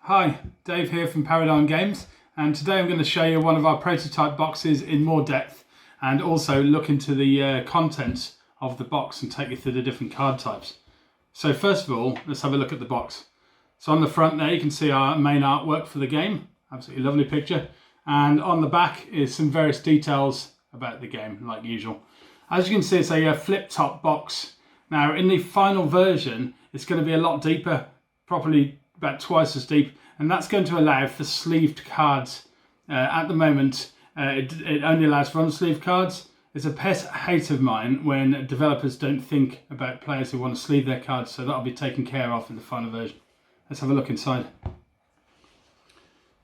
Hi, Dave here from Paradigm Games, and today I'm going to show you one of our prototype boxes in more depth and also look into the contents of the box and take you through the different card types. So first of all, let's have a look at the box. So on the front there you can see our main artwork for the game, absolutely lovely picture, and on the back is some various details about the game like usual. As you can see, it's a flip top box. Now in the final version it's going to be a lot deeper, probably about twice as deep, and that's going to allow for sleeved cards. At the moment it only allows for unsleeved cards. It's a pet hate of mine when developers don't think about players who want to sleeve their cards, so that'll be taken care of in the final version. Let's have a look inside.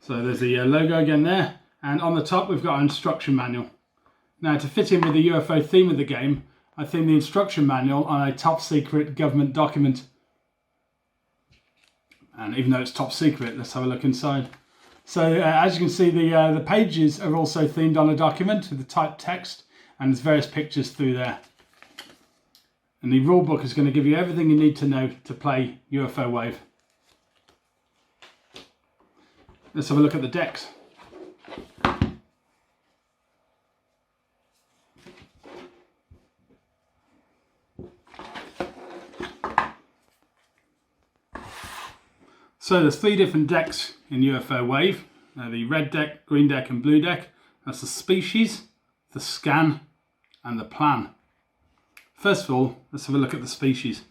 So there's the logo again there, and on the top we've got our instruction manual. Now to fit in with the UFO theme of the game, I themed the instruction manual on a top secret government document. And even though it's top secret, let's have a look inside. So as you can see, the pages are also themed on a document with the typed text, and there's various pictures through there. And the rule book is going to give you everything you need to know to play UFO Wave. Let's have a look at the decks. So there's three different decks in UFO Wave. The red deck, green deck and blue deck. That's the species, the scan and the plan. First of all, let's have a look at the species.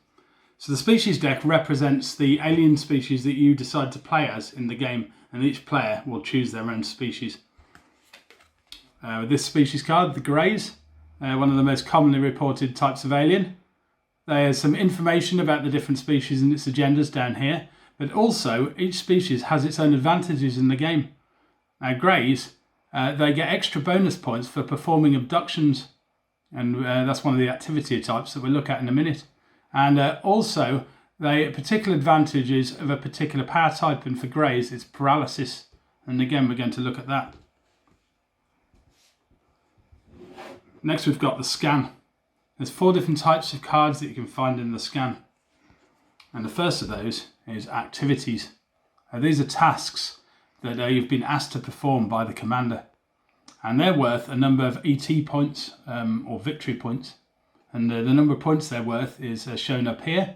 So the species deck represents the alien species that you decide to play as in the game, and each player will choose their own species. With this species card, the Greys, one of the most commonly reported types of alien. There's some information about the different species and its agendas down here. But also, each species has its own advantages in the game. Now, Greys, they get extra bonus points for performing abductions, and that's one of the activity types that we'll look at in a minute. And also, the particular advantages of a particular power type, and for Greys, it's paralysis. And again, we're going to look at that. Next, we've got the scan. There's 4 different types of cards that you can find in the scan. And the first of those is activities. These are tasks that you've been asked to perform by the commander, and they're worth a number of ET points or victory points, and the number of points they're worth is shown up here.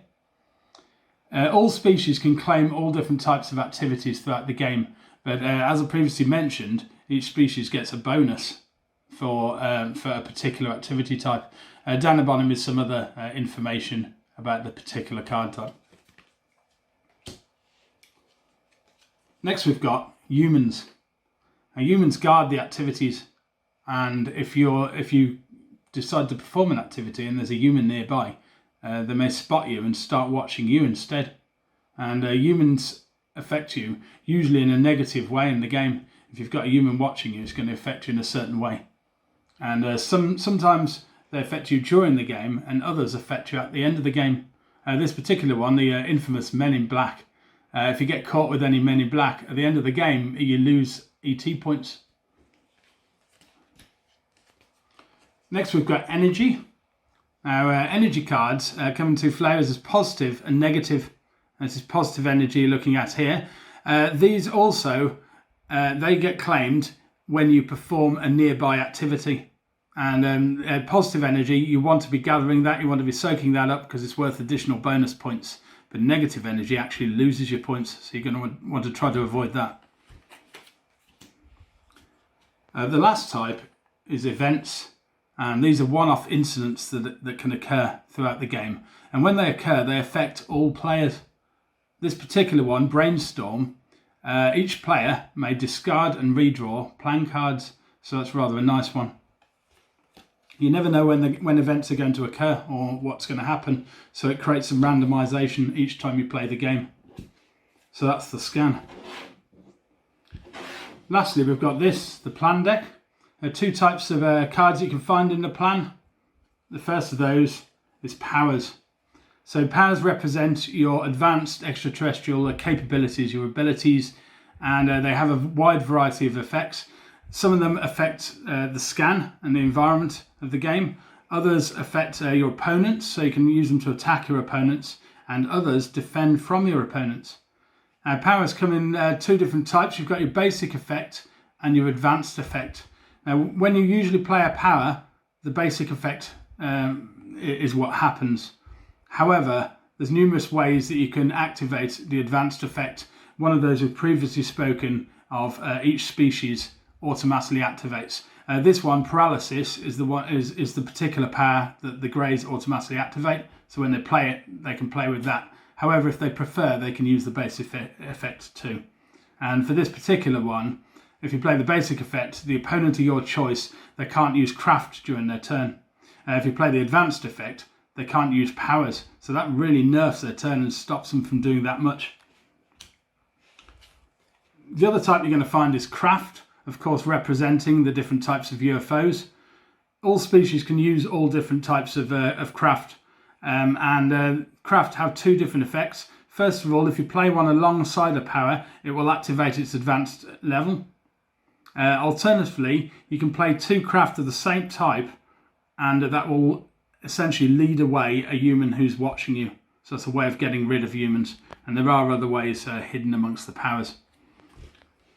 All species can claim all different types of activities throughout the game, but as I previously mentioned, each species gets a bonus for a particular activity type. Down the bottom is some other information about the particular card type. Next we've got humans. Now, humans guard the activities, and if you decide to perform an activity and there's a human nearby, they may spot you and start watching you instead. And humans affect you usually in a negative way in the game. If you've got a human watching you, it's going to affect you in a certain way. And sometimes they affect you during the game, and others affect you at the end of the game. This particular one, the infamous Men in Black. If you get caught with any Men in Black, at the end of the game, you lose ET points. Next, we've got energy. Now, energy cards come in 2 flavours as positive and negative. This is positive energy you're looking at here. These also, they get claimed when you perform a nearby activity. And positive energy, you want to be gathering that, you want to be soaking that up because it's worth additional bonus points. But negative energy actually loses your points, so you're going to want to try to avoid that. The last type is events, and these are one-off incidents that can occur throughout the game. And when they occur, they affect all players. This particular one, Brainstorm, each player may discard and redraw plan cards, so that's rather a nice one. You never know when events are going to occur or what's going to happen, so it creates some randomization each time you play the game. So that's the scan. Lastly, we've got the plan deck. There are 2 types of cards you can find in the plan. The first of those is powers. So powers represent your advanced extraterrestrial capabilities, your abilities, and they have a wide variety of effects. Some of them affect the scan and the environment of the game. Others affect your opponents, so you can use them to attack your opponents, and others defend from your opponents. Powers come in two different types. You've got your basic effect and your advanced effect. Now, when you usually play a power, the basic effect is what happens. However, there's numerous ways that you can activate the advanced effect. One of those we've previously spoken of, each species automatically activates. This one, paralysis, is the particular power that the greys automatically activate. So when they play it, they can play with that. However, if they prefer, they can use the basic effect too. And for this particular one, if you play the basic effect, the opponent of your choice, they can't use craft during their turn. If you play the advanced effect, they can't use powers. So that really nerfs their turn and stops them from doing that much. The other type you're going to find is craft, of course representing the different types of UFOs. All species can use all different types of craft. Craft have two different effects. First of all, if you play one alongside a power, it will activate its advanced level. Alternatively, you can play two craft of the same type, and that will essentially lead away a human who's watching you. So it's a way of getting rid of humans, and there are other ways hidden amongst the powers.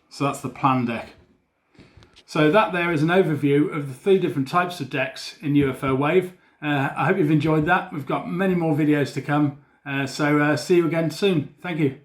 So that's the plan deck. So that there is an overview of the three different types of decks in UFO Wave. I hope you've enjoyed that. We've got many more videos to come. So see you again soon. Thank you.